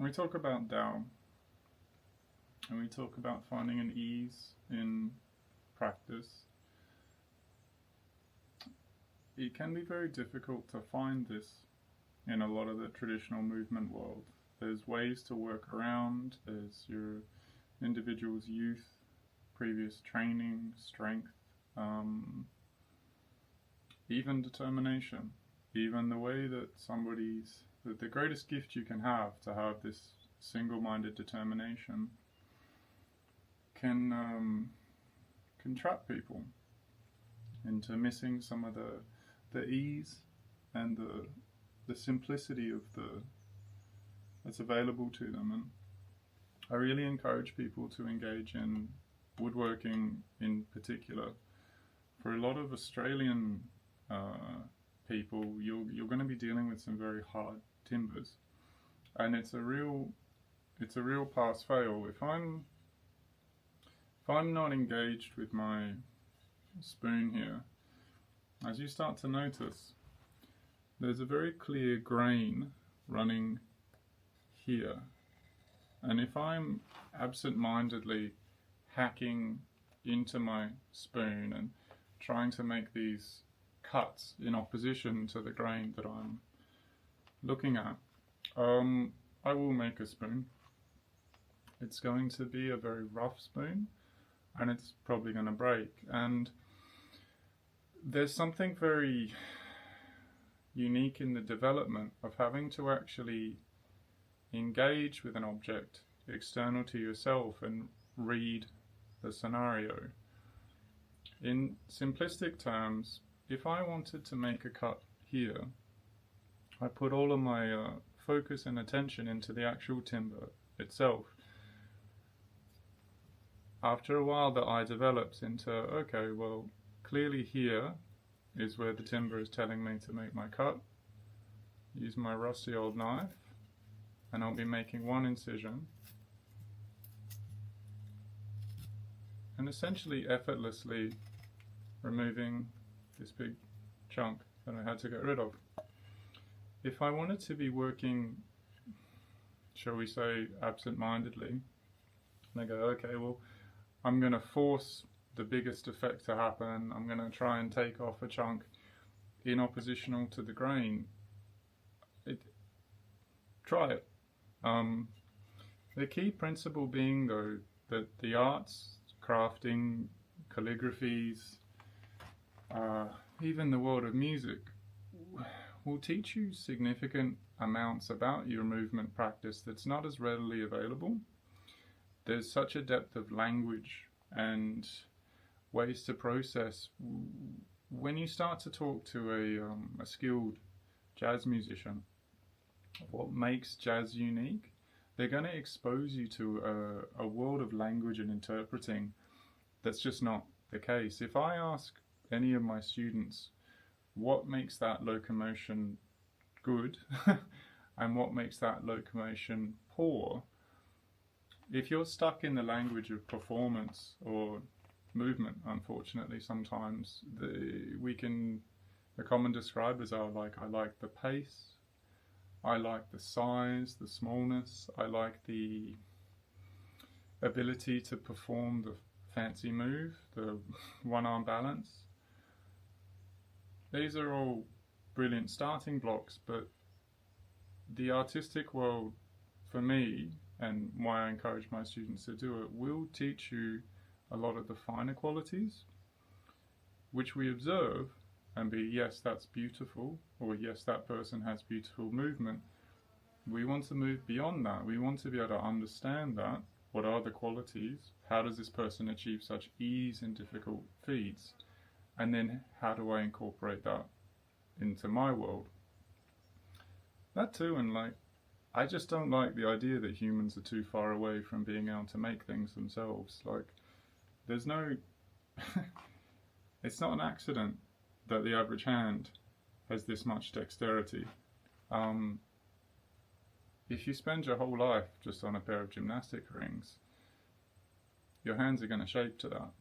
when we talk about Tao, and we talk about finding an ease in practice, it can be very difficult to find this in a lot of the traditional movement world. There's ways to work around, there's your individual's youth, previous training, strength, even determination, even the way that the greatest gift you can have to have this single-minded determination can trap people into missing some of the ease and the simplicity of that's available to them. And I really encourage people to engage in woodworking in particular. For a lot of Australian people, you're going to be dealing with some very hard timbers, and it's a real pass-fail. If I'm not engaged with my spoon here, as you start to notice, there's a very clear grain running here, and if I'm absent-mindedly hacking into my spoon and trying to make these cuts in opposition to the grain that I'm looking at, I will make a spoon. It's going to be a very rough spoon, and it's probably going to break. And there's something very unique in the development of having to actually engage with an object external to yourself and read the scenario. In simplistic terms, if I wanted to make a cut here, I put all of my focus and attention into the actual timber itself. After a while, the eye develops into, okay, well, clearly here is where the timber is telling me to make my cut. Use my rusty old knife, and I'll be making one incision, and essentially effortlessly removing this big chunk that I had to get rid of. If I wanted to be working, shall we say, absent-mindedly, and I go, okay, well, I'm going to force the biggest effect to happen, I'm going to try and take off a chunk in oppositional to the grain. Try it. The key principle being, though, that the arts, crafting, calligraphies, even the world of music, will teach you significant amounts about your movement practice that's not as readily available. There's such a depth of language and ways to process. When you start to talk to a skilled jazz musician, what makes jazz unique, they're going to expose you to a world of language and interpreting that's just not the case. If I ask any of my students what makes that locomotion good and what makes that locomotion poor, if you're stuck in the language of performance or movement, unfortunately sometimes the common describers are like, I like the pace, I like the size, the smallness, I like the ability to perform the fancy move, the one-arm balance. These are all brilliant starting blocks, but the artistic world, for me, and why I encourage my students to do it, will teach you a lot of the finer qualities, which we observe and be, yes, that's beautiful, or yes, that person has beautiful movement. We want to move beyond that. We want to be able to understand that. What are the qualities? How does this person achieve such ease in difficult feats? And then how do I incorporate that into my world? That too, and I just don't like the idea that humans are too far away from being able to make things themselves. There's no, it's not an accident that the average hand has this much dexterity. If you spend your whole life just on a pair of gymnastic rings, your hands are going to shape to that.